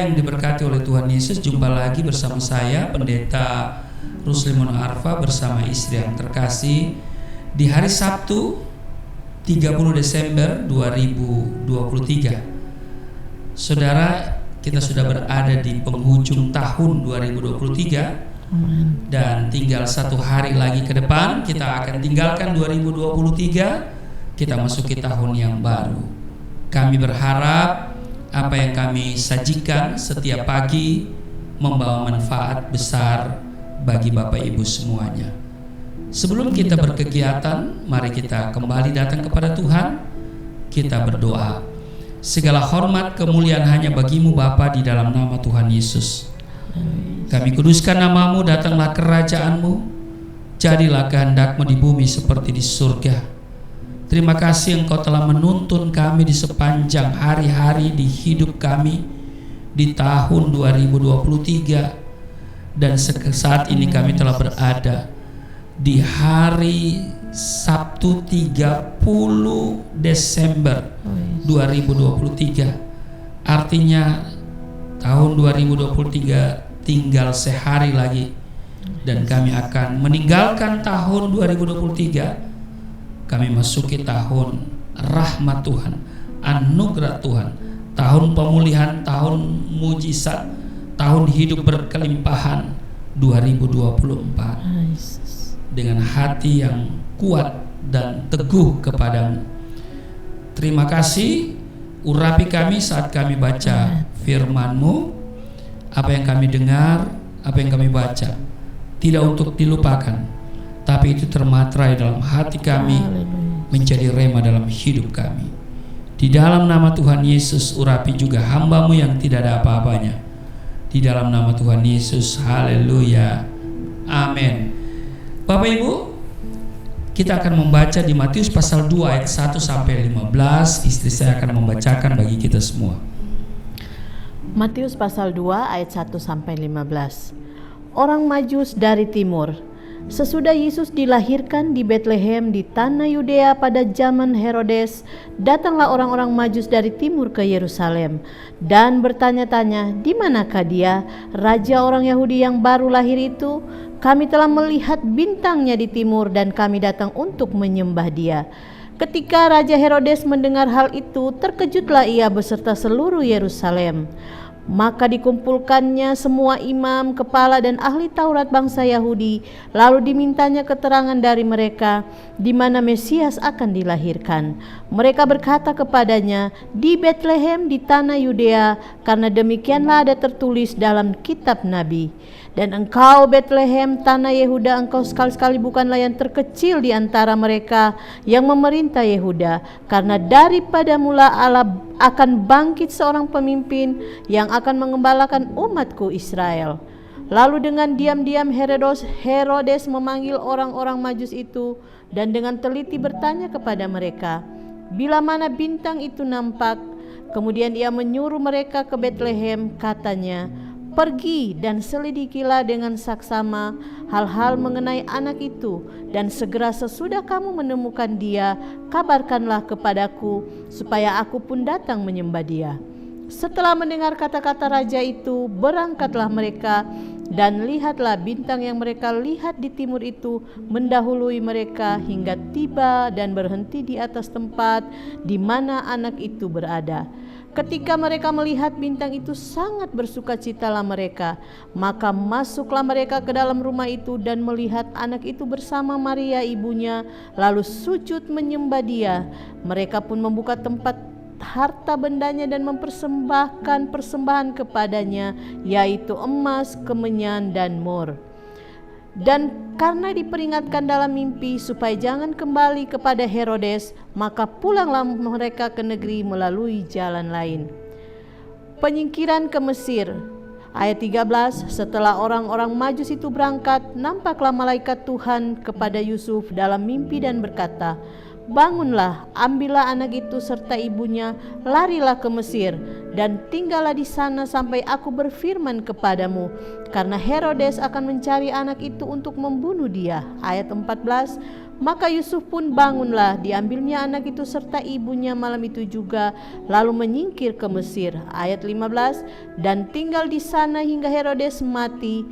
yang diberkati oleh Tuhan Yesus, jumpa lagi bersama saya Pendeta Ruslimon Arfa bersama istri yang terkasih di hari Sabtu 30 Desember 2023. Saudara, kita sudah berada di penghujung tahun 2023 dan tinggal satu hari lagi ke depan kita akan tinggalkan 2023, kita masuki tahun yang baru. Kami berharap apa yang kami sajikan setiap pagi membawa manfaat besar bagi Bapak Ibu semuanya. Sebelum kita berkegiatan, mari kita kembali datang kepada Tuhan. Kita berdoa. Segala hormat kemuliaan hanya bagimu Bapa di dalam nama Tuhan Yesus. Kami kuduskan namamu, datanglah kerajaanmu, jadilah kehendak-Mu di bumi seperti di surga. Terima kasih Engkau telah menuntun kami di sepanjang hari-hari di hidup kami di tahun 2023, dan saat ini kami telah berada di hari Sabtu 30 Desember 2023. Artinya tahun 2023 tinggal sehari lagi dan kami akan meninggalkan tahun 2023. Kami masuki tahun rahmat Tuhan, anugerah Tuhan, tahun pemulihan, tahun mujizat, tahun hidup berkelimpahan 2024. Dengan hati yang kuat dan teguh kepadamu. Terima kasih, urapi kami saat kami baca firman-Mu. Apa yang kami dengar, apa yang kami baca, tidak untuk dilupakan, tapi itu termaterai dalam hati kami, menjadi rema dalam hidup kami. Di dalam nama Tuhan Yesus, urapi juga hamba-Mu yang tidak ada apa-apanya. Di dalam nama Tuhan Yesus, haleluya, amin. Bapak Ibu, kita akan membaca di Matius pasal 2 ayat 1 sampai 15. Istri saya akan membacakan bagi kita semua. Matius pasal 2 ayat 1 sampai 15. Orang Majus dari timur. Sesudah Yesus dilahirkan di Betlehem di tanah Yudea pada zaman Herodes, datanglah orang-orang Majus dari timur ke Yerusalem dan bertanya-tanya, "Di manakah dia, raja orang Yahudi yang baru lahir itu? Kami telah melihat bintangnya di timur dan kami datang untuk menyembah dia." Ketika Raja Herodes mendengar hal itu, terkejutlah ia beserta seluruh Yerusalem. Maka dikumpulkannya semua imam, kepala dan ahli Taurat bangsa Yahudi, lalu dimintanya keterangan dari mereka di mana Mesias akan dilahirkan. Mereka berkata kepadanya, "Di Betlehem di tanah Yudea, karena demikianlah ada tertulis dalam kitab Nabi. Dan engkau Betlehem tanah Yehuda, engkau sekali-sekali bukanlah yang terkecil di antara mereka yang memerintah Yehuda, karena daripada mula Allah akan bangkit seorang pemimpin yang akan mengembalakan umatku Israel." Lalu dengan diam-diam Herodes memanggil orang-orang Majus itu dan dengan teliti bertanya kepada mereka, bila mana bintang itu nampak. Kemudian ia menyuruh mereka ke Betlehem, katanya, "Pergi dan selidikilah dengan saksama hal-hal mengenai anak itu, dan segera sesudah kamu menemukan dia, kabarkanlah kepadaku, supaya aku pun datang menyembah dia." Setelah mendengar kata-kata raja itu, berangkatlah mereka, dan lihatlah bintang yang mereka lihat di timur itu mendahului mereka hingga tiba dan berhenti di atas tempat di mana anak itu berada. Ketika mereka melihat bintang itu, sangat bersukacitalah mereka. Maka masuklah mereka ke dalam rumah itu dan melihat anak itu bersama Maria ibunya, lalu sujud menyembah dia. Mereka pun membuka tempat harta bendanya dan mempersembahkan persembahan kepadanya, yaitu emas, kemenyan, dan mur. Dan karena diperingatkan dalam mimpi supaya jangan kembali kepada Herodes, maka pulanglah mereka ke negeri melalui jalan lain. Penyingkiran ke Mesir. Ayat 13, setelah orang-orang Majus itu berangkat, nampaklah malaikat Tuhan kepada Yusuf dalam mimpi dan berkata, "Bangunlah, ambillah anak itu serta ibunya, larilah ke Mesir, dan tinggallah di sana sampai aku berfirman kepadamu, karena Herodes akan mencari anak itu untuk membunuh dia." Ayat 14, Maka Yusuf pun bangunlah, diambilnya anak itu serta ibunya malam itu juga, lalu menyingkir ke Mesir. Ayat 15, dan tinggal di sana hingga Herodes mati.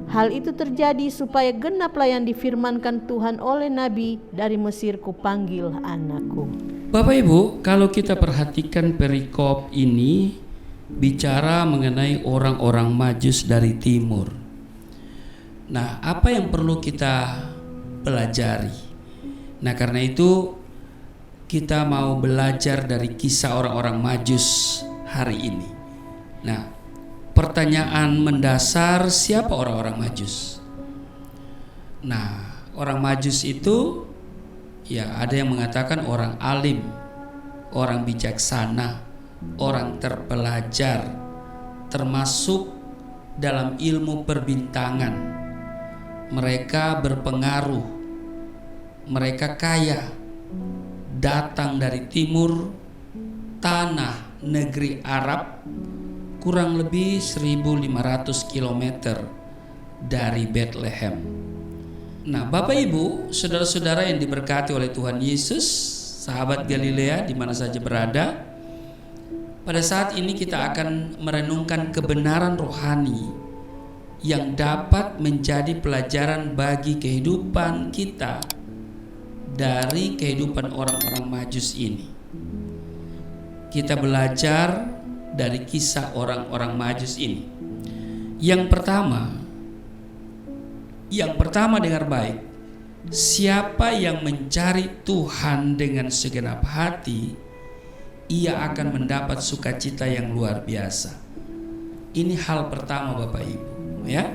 Hal itu terjadi supaya genaplah yang difirmankan Tuhan oleh Nabi, dari Mesir kupanggil anakku. Bapak Ibu, kalau kita perhatikan perikop ini bicara mengenai orang-orang Majus dari timur. Nah, apa yang perlu kita pelajari? Nah, karena itu kita mau belajar dari kisah orang-orang Majus hari ini. Nah, pertanyaan mendasar, siapa orang-orang Majus? Nah, orang Majus itu ya ada yang mengatakan orang alim, orang bijaksana, orang terpelajar, termasuk dalam ilmu perbintangan. Mereka berpengaruh, mereka kaya, datang dari timur tanah negeri Arab, kurang lebih 1500 km dari Bethlehem. Nah, Bapak Ibu, saudara-saudara yang diberkati oleh Tuhan Yesus, sahabat Galilea di mana saja berada, pada saat ini kita akan merenungkan kebenaran rohani yang dapat menjadi pelajaran bagi kehidupan kita dari kehidupan orang-orang Majus ini. Kita belajar dari kisah orang-orang Majus ini. Yang pertama dengar baik, siapa yang mencari Tuhan dengan segenap hati, ia akan mendapat sukacita yang luar biasa. Ini hal pertama Bapak Ibu, ya.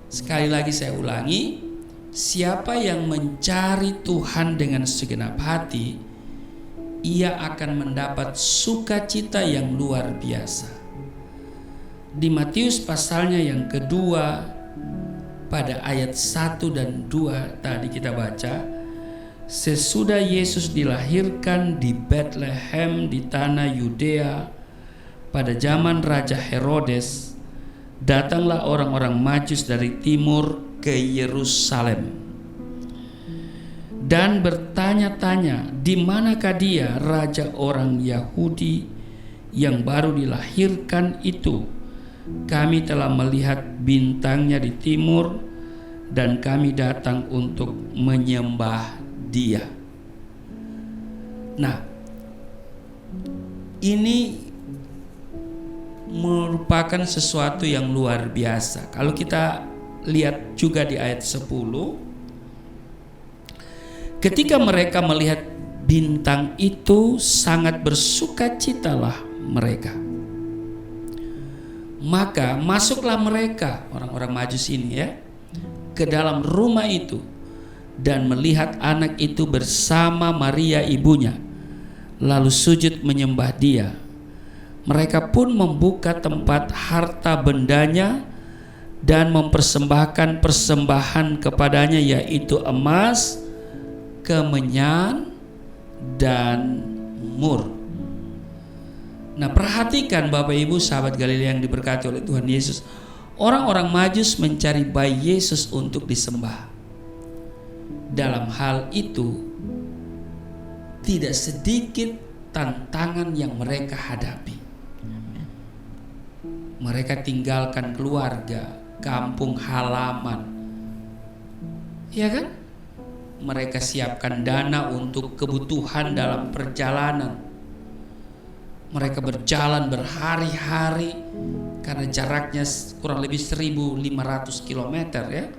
Sekali lagi saya ulangi, siapa yang mencari Tuhan dengan segenap hati, ia akan mendapat sukacita yang luar biasa. Di Matius pasalnya yang kedua, pada ayat 1 dan 2 tadi kita baca, sesudah Yesus dilahirkan di Bethlehem di tanah Yudea pada zaman Raja Herodes, datanglah orang-orang Majus dari timur ke Yerusalem dan bertanya-tanya, di manakah dia raja orang Yahudi yang baru dilahirkan itu? Kami telah melihat bintangnya di timur dan kami datang untuk menyembah dia. Nah, ini merupakan sesuatu yang luar biasa. Kalau kita lihat juga di ayat 10, ketika mereka melihat bintang itu, sangat bersukacitalah mereka. Maka masuklah mereka, orang-orang Majus ini ya, ke dalam rumah itu dan melihat anak itu bersama Maria ibunya, lalu sujud menyembah dia. Mereka pun membuka tempat harta bendanya dan mempersembahkan persembahan kepadanya, yaitu emas, kemenyan, dan mur. Nah, perhatikan Bapak Ibu sahabat Galilea yang diberkati oleh Tuhan Yesus, orang-orang Majus mencari bayi Yesus untuk disembah. Dalam hal itu tidak sedikit tantangan yang mereka hadapi. Mereka tinggalkan keluarga, kampung halaman, ya kan? Mereka siapkan dana untuk kebutuhan dalam perjalanan. Mereka berjalan berhari-hari karena jaraknya kurang lebih 1500 km ya.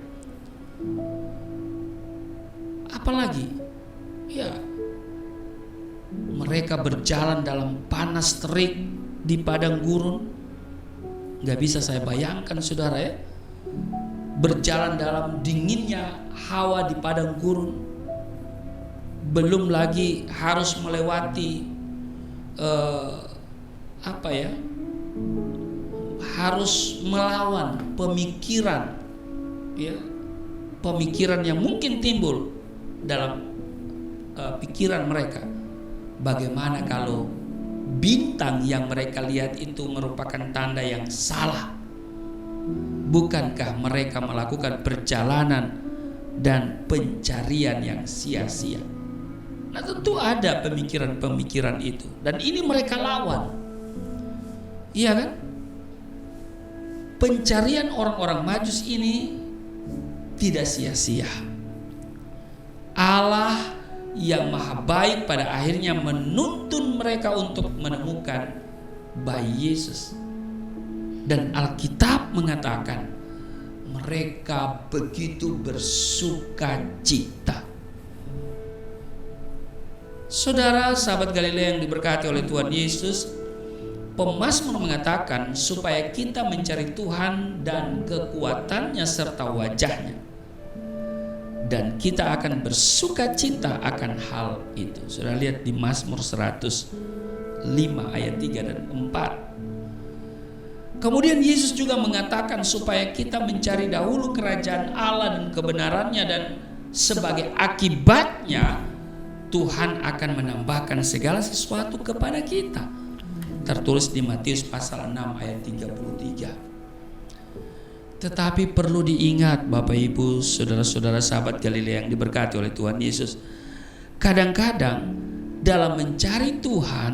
Apalagi ya, mereka berjalan dalam panas terik di padang gurun. Gak bisa saya bayangkan saudara ya, berjalan dalam dinginnya hawa di padang gurun. Belum lagi harus melewati harus melawan pemikiran ya, pemikiran yang mungkin timbul dalam pikiran mereka. Bagaimana kalau bintang yang mereka lihat itu merupakan tanda yang salah? Bukankah mereka melakukan perjalanan dan pencarian yang sia-sia. Nah, tentu ada pemikiran-pemikiran itu, dan ini mereka lawan. Iya kan? Pencarian orang-orang Majus ini tidak sia-sia. Allah yang maha baik pada akhirnya menuntun mereka untuk menemukan bayi Yesus. Dan Alkitab mengatakan mereka begitu bersuka cita. Saudara, sahabat Galilea yang diberkati oleh Tuhan Yesus, pemazmur mengatakan supaya kita mencari Tuhan dan kekuatannya serta wajahnya, dan kita akan bersuka cita akan hal itu. Sudah lihat di Mazmur 105 ayat 3 dan 4. Kemudian Yesus juga mengatakan supaya kita mencari dahulu kerajaan Allah dan kebenarannya, dan sebagai akibatnya Tuhan akan menambahkan segala sesuatu kepada kita. Tertulis di Matius pasal 6 ayat 33. Tetapi perlu diingat Bapak Ibu, saudara-saudara sahabat Galilea yang diberkati oleh Tuhan Yesus, kadang-kadang dalam mencari Tuhan,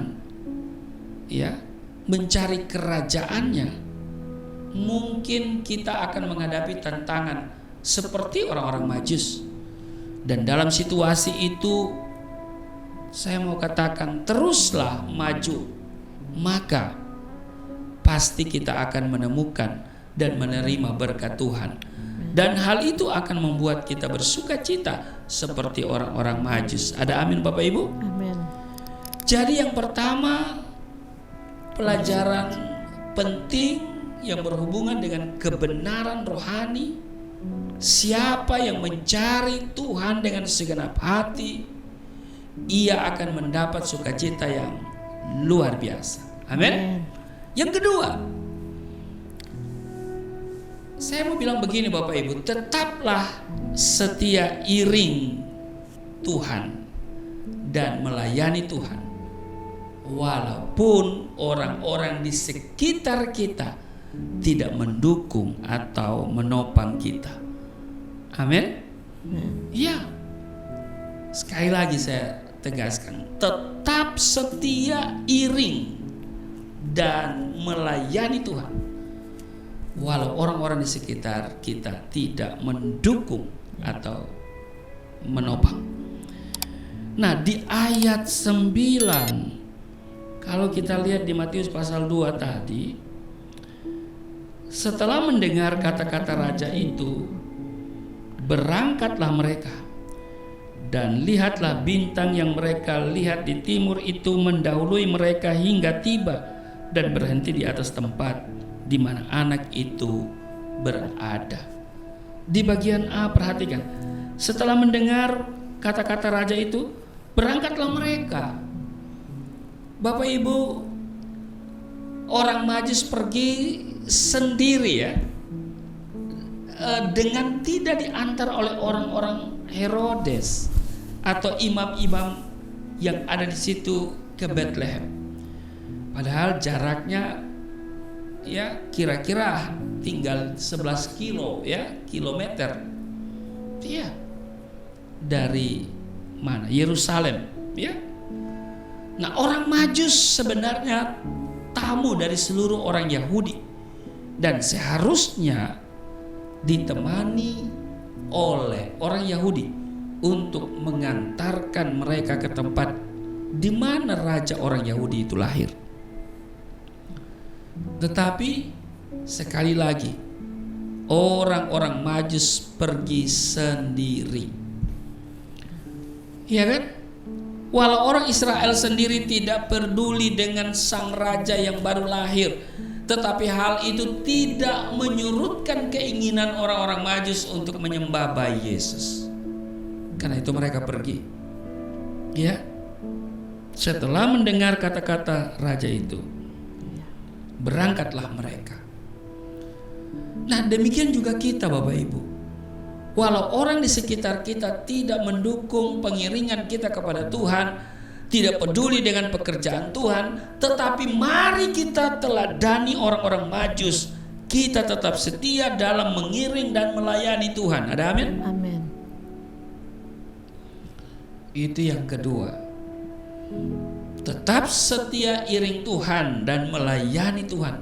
ya, mencari kerajaannya, mungkin kita akan menghadapi tantangan seperti orang-orang Majus. Dan dalam situasi itu, saya mau katakan, teruslah maju, maka pasti kita akan menemukan dan menerima berkat Tuhan. Dan hal itu akan membuat kita bersuka cita seperti orang-orang Majus. Ada amin Bapak Ibu? Amin. Jadi yang pertama, pelajaran penting yang berhubungan dengan kebenaran rohani. Siapa yang mencari Tuhan dengan segenap hati, ia akan mendapat sukacita yang luar biasa. Amin. Yang kedua, saya mau bilang begini Bapak Ibu, tetaplah setia iring Tuhan dan melayani Tuhan, walaupun orang-orang di sekitar kita tidak mendukung atau menopang kita. Amin. Ya, sekali lagi saya tegaskan, tetap setia iring dan melayani Tuhan, walau orang-orang di sekitar kita tidak mendukung atau menopang. Nah, di ayat 9, kalau kita lihat di Matius pasal 2 tadi, setelah mendengar kata-kata raja itu, berangkatlah mereka, dan lihatlah bintang yang mereka lihat di timur itu mendahului mereka hingga tiba dan berhenti di atas tempat di mana anak itu berada. Di bagian A, perhatikan, setelah mendengar kata-kata raja itu, berangkatlah mereka. Bapak Ibu, orang Majus pergi sendiri, ya, dengan tidak diantar oleh orang-orang Herodes atau imam-imam yang ada di situ ke Bethlehem. Padahal jaraknya, ya, kira-kira tinggal 11 kilometer, ya, dari mana? Yerusalem, ya. Nah, orang Majus sebenarnya tamu dari seluruh orang Yahudi dan seharusnya ditemani oleh orang Yahudi untuk mengantarkan mereka ke tempat di mana raja orang Yahudi itu lahir. Tetapi sekali lagi, orang-orang Majus pergi sendiri, ya kan? Walau orang Israel sendiri tidak peduli dengan sang raja yang baru lahir, tetapi hal itu tidak menyurutkan keinginan orang-orang Majus untuk menyembah bayi Yesus. Karena itu mereka pergi, ya. Setelah mendengar kata-kata raja itu, berangkatlah mereka. Nah, demikian juga kita Bapak Ibu. Walau orang di sekitar kita tidak mendukung pengiringan kita kepada Tuhan, tidak peduli dengan pekerjaan Tuhan, tetapi mari kita teladani orang-orang Majus. Kita tetap setia dalam mengiring dan melayani Tuhan. Ada amin? Amin. Itu yang kedua. Tetap setia iring Tuhan dan melayani Tuhan,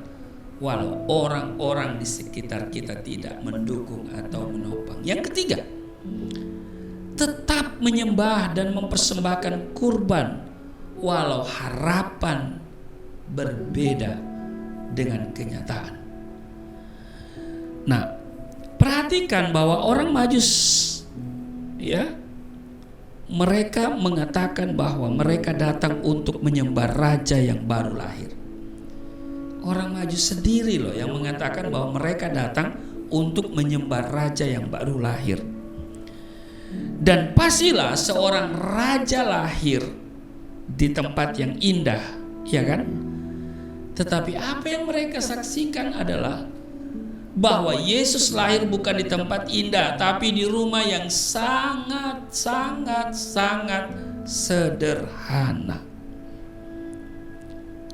walau orang-orang di sekitar kita tidak mendukung atau menopang. Yang ketiga, tetap menyembah dan mempersembahkan kurban, walau harapan berbeda dengan kenyataan. Nah, perhatikan bahwa orang Majus, ya, mereka mengatakan bahwa mereka datang untuk menyembah raja yang baru lahir. Orang Majus sendiri loh yang mengatakan bahwa mereka datang untuk menyembah raja yang baru lahir. Dan pastilah seorang raja lahir di tempat yang indah, ya kan? Tetapi apa yang mereka saksikan adalah bahwa Yesus lahir bukan di tempat indah, tapi di rumah yang sangat sederhana.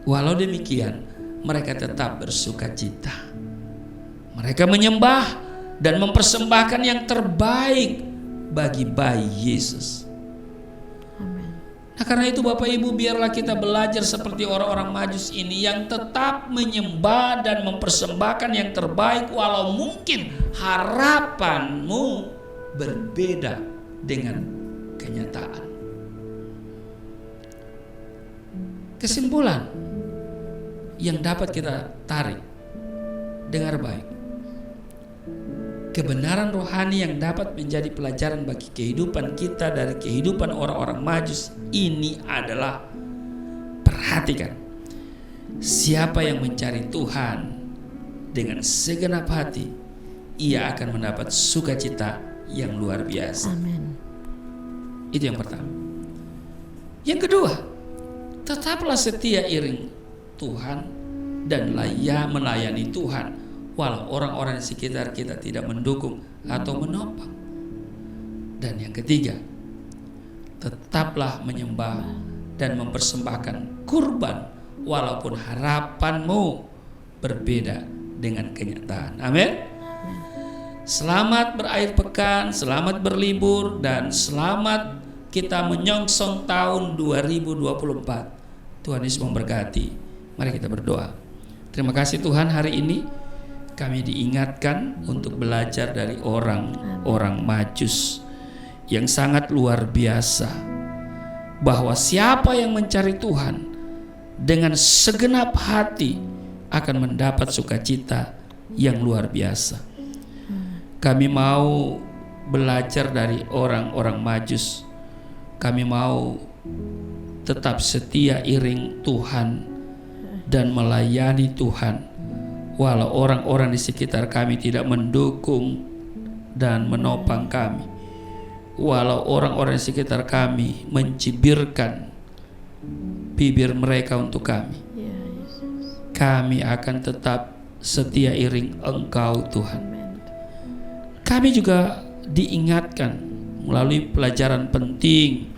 Walau demikian, mereka tetap bersukacita. Mereka menyembah dan mempersembahkan yang terbaik bagi bayi Yesus. Nah, karena itu Bapak Ibu, biarlah kita belajar seperti orang-orang Majus ini yang tetap menyembah dan mempersembahkan yang terbaik walau mungkin harapanmu berbeda dengan kenyataan. Kesimpulan yang dapat kita tarik, dengar baik. Kebenaran rohani yang dapat menjadi pelajaran bagi kehidupan kita dari kehidupan orang-orang Majus ini adalah, perhatikan, siapa yang mencari Tuhan dengan segenap hati, ia akan mendapat sukacita yang luar biasa. Amin. Itu yang pertama. Yang kedua, tetaplah setia iring Tuhan dan melayani Tuhan, walau orang-orang di sekitar kita tidak mendukung atau menopang. Dan yang ketiga, tetaplah menyembah dan mempersembahkan kurban, walaupun harapanmu berbeda dengan kenyataan. Amin. Selamat berakhir pekan, selamat berlibur, dan selamat kita menyongsong tahun 2024. Tuhan Yesus memberkati. Mari kita berdoa. Terima kasih Tuhan, hari ini kami diingatkan untuk belajar dari orang-orang Majus yang sangat luar biasa, bahwa siapa yang mencari Tuhan dengan segenap hati akan mendapat sukacita yang luar biasa. Kami mau belajar dari orang-orang Majus. Kami mau tetap setia iring Tuhan dan melayani Tuhan, walau orang-orang di sekitar kami tidak mendukung dan menopang kami, walau orang-orang di sekitar kami mencibirkan bibir mereka untuk kami, kami akan tetap setia iring Engkau Tuhan. Kami juga diingatkan melalui pelajaran penting,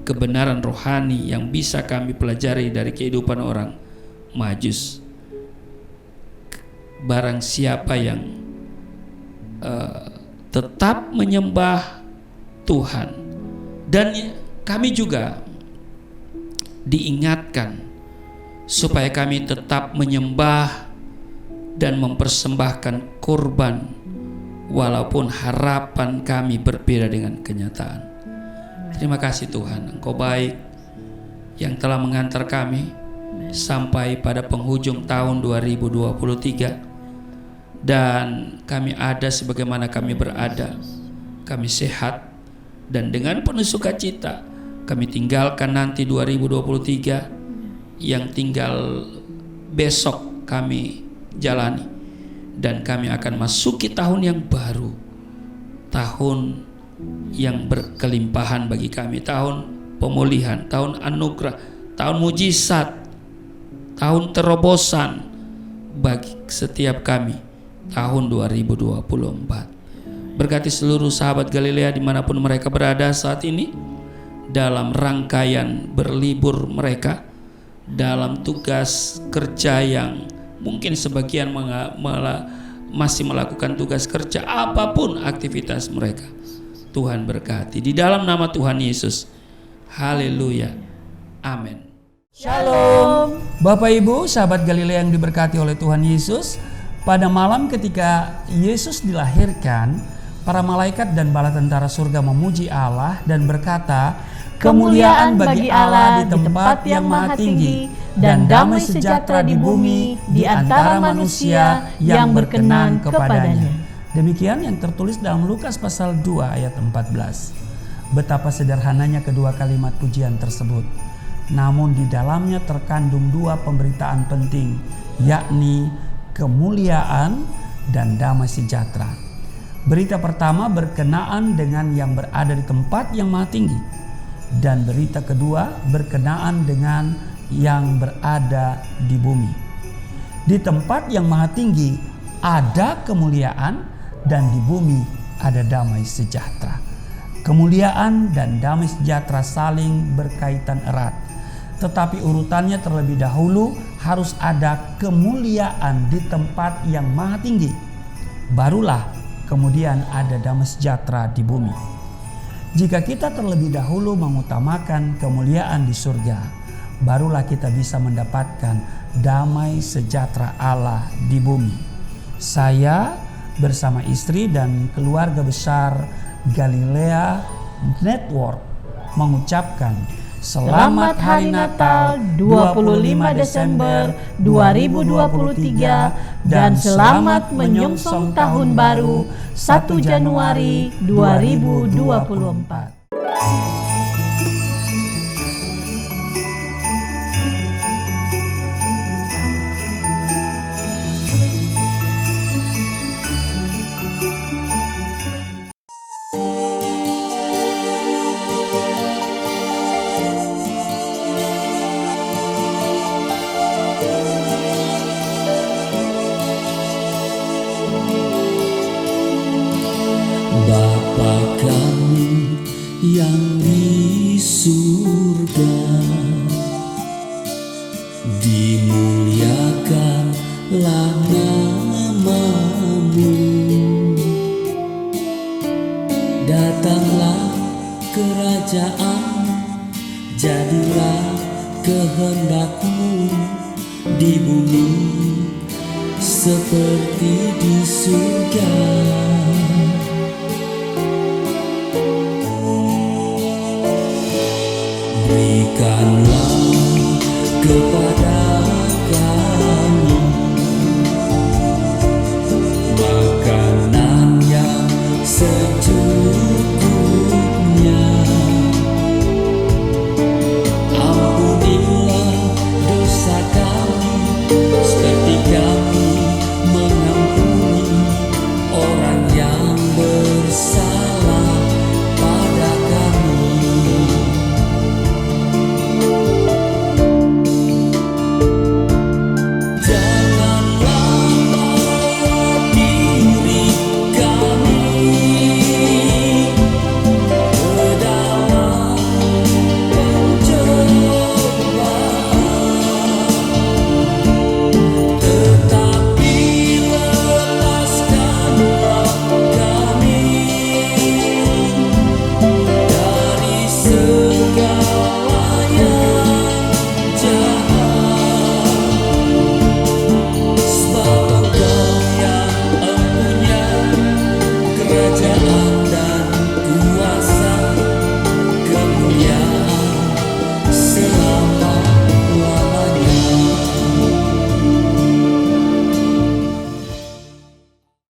kebenaran rohani yang bisa kami pelajari dari kehidupan orang Majus. Barang siapa yang tetap menyembah Tuhan, dan kami juga diingatkan supaya kami tetap menyembah dan mempersembahkan kurban, walaupun harapan kami berbeda dengan kenyataan. Terima kasih Tuhan, Engkau baik yang telah mengantar kami sampai pada penghujung tahun 2023. Dan kami ada sebagaimana kami berada, kami sehat, dan dengan penuh sukacita kami tinggalkan nanti 2023 yang tinggal besok kami jalani, dan kami akan masuki tahun yang baru, tahun yang berkelimpahan bagi kami, tahun pemulihan, tahun anugerah, tahun mujizat, tahun terobosan bagi setiap kami, tahun 2024. Berkati seluruh sahabat Galilea dimanapun mereka berada saat ini, dalam rangkaian berlibur mereka, dalam tugas kerja yang mungkin sebagian masih melakukan tugas kerja, apapun aktivitas mereka, Tuhan berkati. Di dalam nama Tuhan Yesus Haleluya. Amin. Shalom. Bapak Ibu, sahabat Galilea yang diberkati oleh Tuhan Yesus, pada malam ketika Yesus dilahirkan, para malaikat dan bala tentara surga memuji Allah dan berkata, kemuliaan bagi Allah di tempat yang maha tinggi dan damai sejahtera di bumi di antara manusia yang berkenan kepadanya. Demikian yang tertulis dalam Lukas pasal 2 ayat 14. Betapa sederhananya kedua kalimat pujian tersebut. Namun di dalamnya terkandung dua pemberitaan penting, yakni kemuliaan dan damai sejahtera. Berita pertama berkenaan dengan yang berada di tempat yang maha tinggi, dan berita kedua berkenaan dengan yang berada di bumi. Di tempat yang maha tinggi ada kemuliaan, dan di bumi ada damai sejahtera. Kemuliaan dan damai sejahtera saling berkaitan erat. Tetapi urutannya terlebih dahulu harus ada kemuliaan di tempat yang maha tinggi. Barulah kemudian ada damai sejahtera di bumi. Jika kita terlebih dahulu mengutamakan kemuliaan di surga, barulah kita bisa mendapatkan damai sejahtera Allah di bumi. Saya bersama istri dan keluarga besar Galilea Network mengucapkan Selamat Hari Natal 25 Desember 2023 dan selamat menyongsong Tahun Baru 1 Januari 2024. Bapa kami yang di surga, dimuliakanlah nama-Mu. Datanglah kerajaan, jadilah kehendak-Mu di bumi seperti di